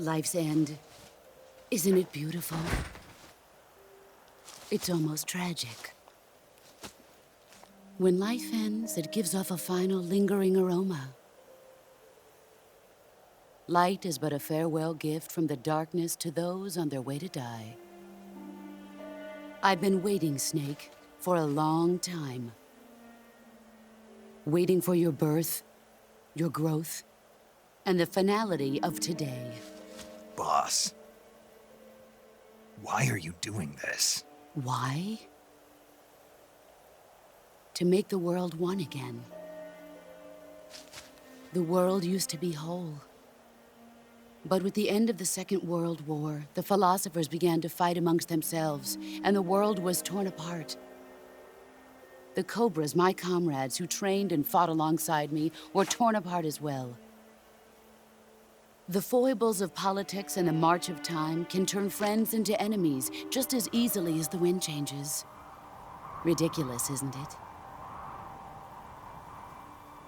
Life's end. Isn't it beautiful? It's almost tragic. When life ends, it gives off a final lingering aroma. Light is but a farewell gift from the darkness to those on their way to die. I've been waiting, Snake, for a long time. Waiting for your birth, your growth, and the finality of today. Boss, why are you doing this? Why? To make the world one again. The world used to be whole. But with the end of the Second World War, the philosophers began to fight amongst themselves, and the world was torn apart. The Cobras, my comrades who trained and fought alongside me, were torn apart as well. The foibles of politics and the march of time can turn friends into enemies just as easily as the wind changes. Ridiculous, isn't it?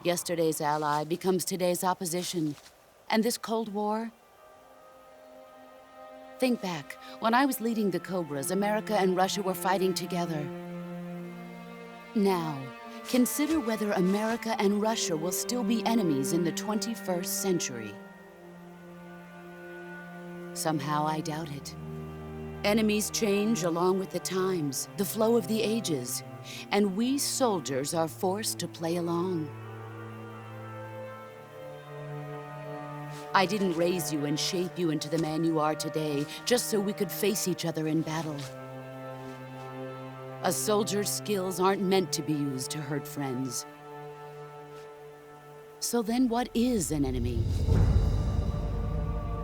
Yesterday's ally becomes today's opposition, and this Cold War. Think back, when I was leading the Cobras, America and Russia were fighting together. Now, consider whether America and Russia will still be enemies in the 21st century. Somehow I doubt it. Enemies change along with the times, the flow of the ages, and we soldiers are forced to play along. I didn't raise you and shape you into the man you are today just so we could face each other in battle. A soldier's skills aren't meant to be used to hurt friends. So then what is an enemy?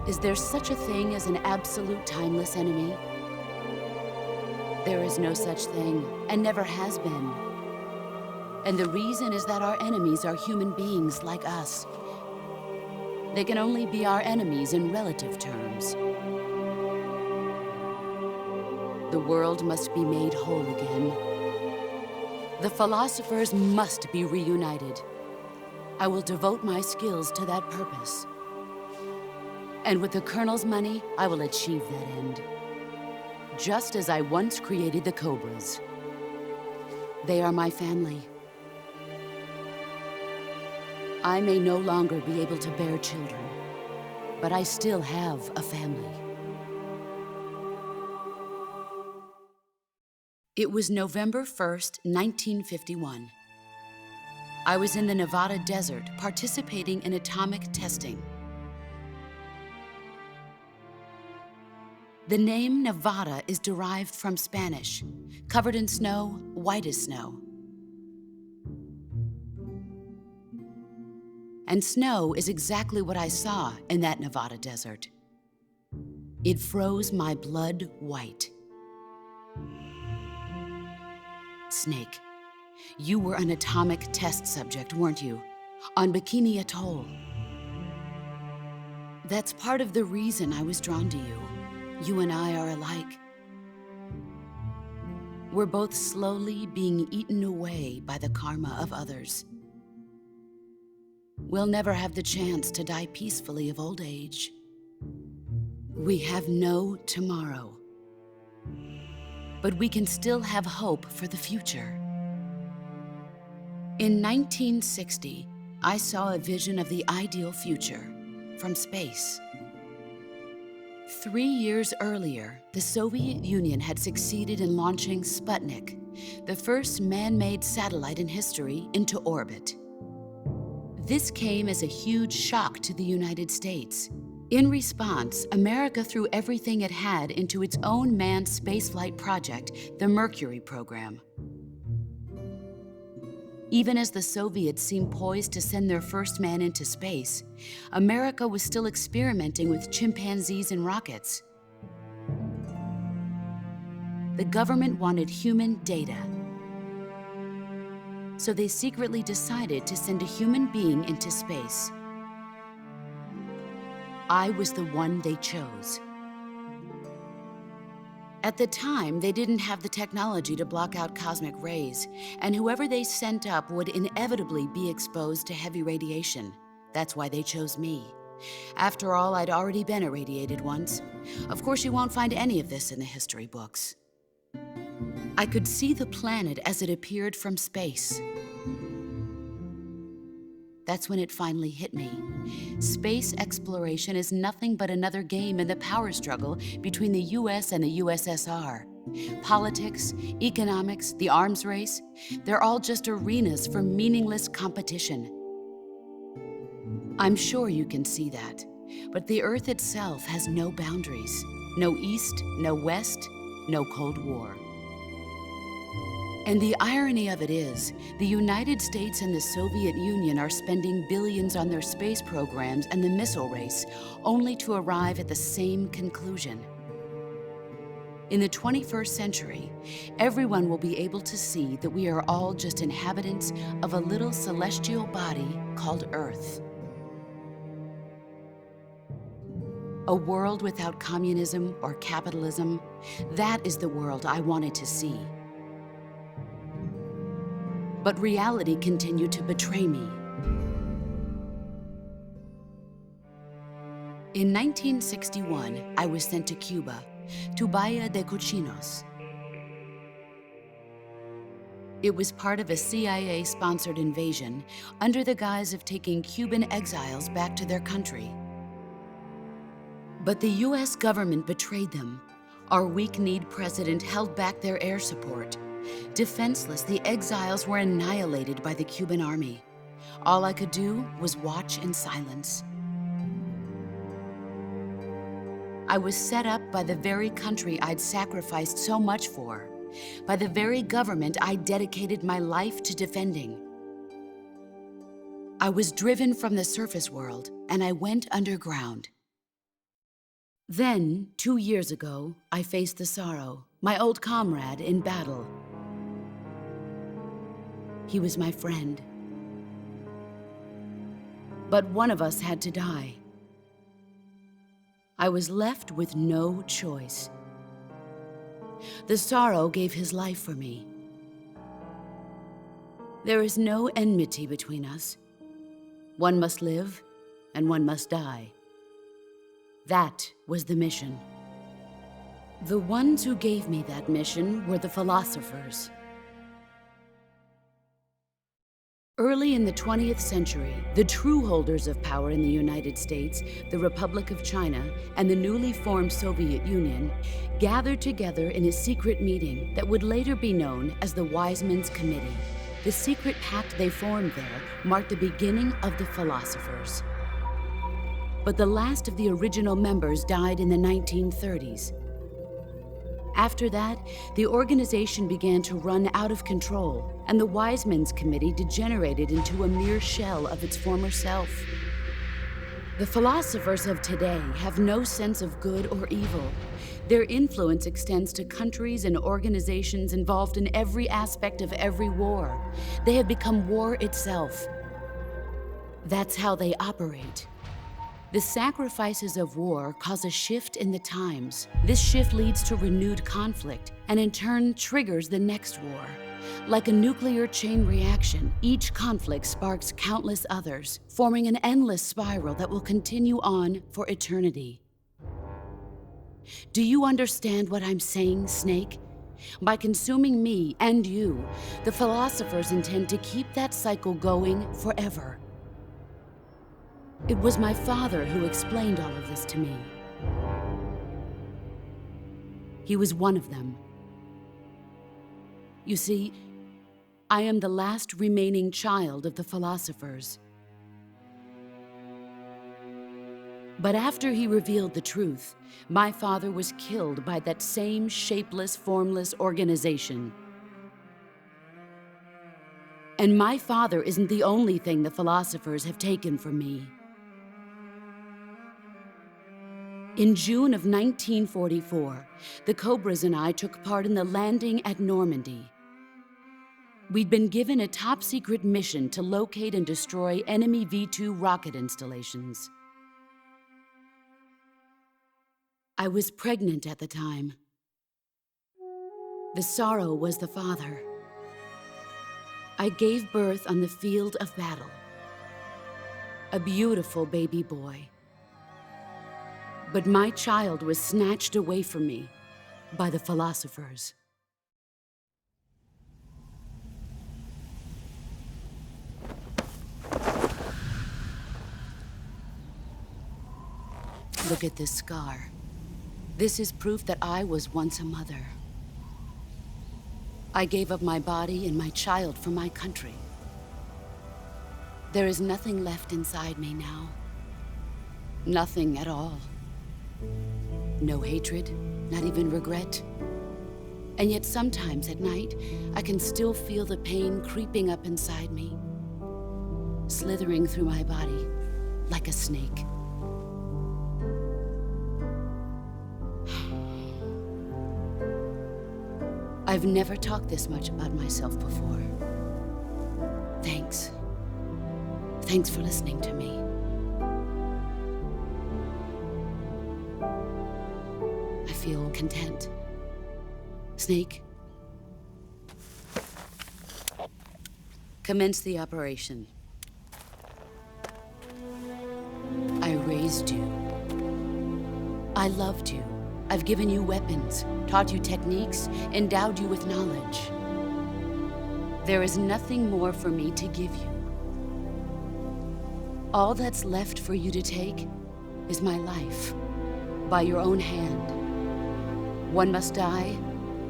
Is there such a thing as an absolute timeless enemy? There is no such thing, and never has been. And the reason is that our enemies are human beings like us. They can only be our enemies in relative terms. The world must be made whole again. The philosophers must be reunited. I will devote my skills to that purpose. And with the Colonel's money, I will achieve that end. Just as I once created the Cobras. They are my family. I may no longer be able to bear children, but I still have a family. It was November 1st, 1951. I was in the Nevada desert participating in atomic testing. The name Nevada is derived from Spanish, covered in snow, white as snow. And snow is exactly what I saw in that Nevada desert. It froze my blood white. Snake, you were an atomic test subject, weren't you? On Bikini Atoll. That's part of the reason I was drawn to you. You and I are alike. We're both slowly being eaten away by the karma of others. We'll never have the chance to die peacefully of old age. We have no tomorrow. But we can still have hope for the future. In 1960, I saw a vision of the ideal future from space. 3 years earlier, the Soviet Union had succeeded in launching Sputnik, the first man-made satellite in history, into orbit. This came as a huge shock to the United States. In response, America threw everything it had into its own manned spaceflight project, the Mercury program. Even as the Soviets seemed poised to send their first man into space, America was still experimenting with chimpanzees and rockets. The government wanted human data. So they secretly decided to send a human being into space. I was the one they chose. At the time, they didn't have the technology to block out cosmic rays, and whoever they sent up would inevitably be exposed to heavy radiation. That's why they chose me. After all, I'd already been irradiated once. Of course, you won't find any of this in the history books. I could see the planet as it appeared from space. That's when it finally hit me. Space exploration is nothing but another game in the power struggle between the US and the USSR. Politics, economics, the arms race, they're all just arenas for meaningless competition. I'm sure you can see that, but the Earth itself has no boundaries. No East, no West, no Cold War. And the irony of it is, the United States and the Soviet Union are spending billions on their space programs and the missile race, only to arrive at the same conclusion. In the 21st century, everyone will be able to see that we are all just inhabitants of a little celestial body called Earth. A world without communism or capitalism, that is the world I wanted to see. But reality continued to betray me. In 1961, I was sent to Cuba, to Bahia de Cochinos. It was part of a CIA-sponsored invasion under the guise of taking Cuban exiles back to their country. But the US government betrayed them. Our weak-kneed president held back their air support. Defenseless, the exiles were annihilated by the Cuban army. All I could do was watch in silence. I was set up by the very country I'd sacrificed so much for, by the very government I dedicated my life to defending. I was driven from the surface world, and I went underground. Then, 2 years ago, I faced the Sorrow, my old comrade in battle. He was my friend. But one of us had to die. I was left with no choice. The Sorrow gave his life for me. There is no enmity between us. One must live, and one must die. That was the mission. The ones who gave me that mission were the philosophers. Early in the 20th century, the true holders of power in the United States, the Republic of China, and the newly formed Soviet Union gathered together in a secret meeting that would later be known as the Wiseman's Committee. The secret pact they formed there marked the beginning of the philosophers. But the last of the original members died in the 1930s. After that, the organization began to run out of control, and the Wiseman's Committee degenerated into a mere shell of its former self. The philosophers of today have no sense of good or evil. Their influence extends to countries and organizations involved in every aspect of every war. They have become war itself. That's how they operate. The sacrifices of war cause a shift in the times. This shift leads to renewed conflict, and in turn triggers the next war. Like a nuclear chain reaction, each conflict sparks countless others, forming an endless spiral that will continue on for eternity. Do you understand what I'm saying, Snake? By consuming me and you, the philosophers intend to keep that cycle going forever. It was my father who explained all of this to me. He was one of them. You see, I am the last remaining child of the philosophers. But after he revealed the truth, my father was killed by that same shapeless, formless organization. And my father isn't the only thing the philosophers have taken from me. In June of 1944, the Cobras and I took part in the landing at Normandy. We'd been given a top-secret mission to locate and destroy enemy V-2 rocket installations. I was pregnant at the time. The Sorrow was the father. I gave birth on the field of battle. A beautiful baby boy, But my child was snatched away from me by the philosophers. Look at this scar. This is proof that I was once a mother. I gave up my body and my child for my country. There is nothing left inside me now. Nothing at all. No hatred, not even regret. And yet sometimes at night, I can still feel the pain creeping up inside me, slithering through my body like a snake. I've never talked this much about myself before. Thanks. Thanks for listening to me. I feel content. Snake, commence the operation. I raised you. I loved you. I've given you weapons, taught you techniques, endowed you with knowledge. There is nothing more for me to give you. All that's left for you to take is my life, by your own hand. One must die,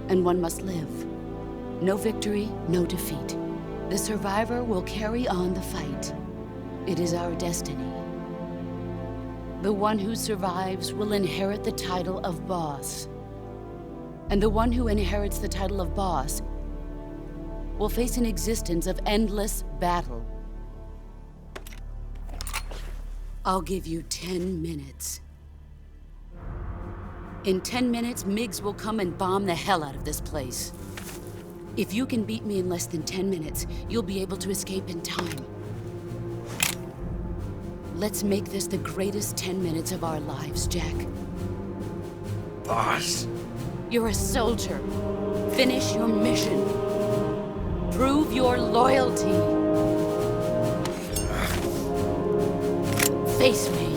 and one must live. No victory, no defeat. The survivor will carry on the fight. It is our destiny. The one who survives will inherit the title of boss. And the one who inherits the title of boss will face an existence of endless battle. I'll give you 10 minutes. In 10 minutes, MiGs will come and bomb the hell out of this place. If you can beat me in less than 10 minutes, you'll be able to escape in time. Let's make this the greatest 10 minutes of our lives, Jack. Boss. You're a soldier. Finish your mission. Prove your loyalty. Face me.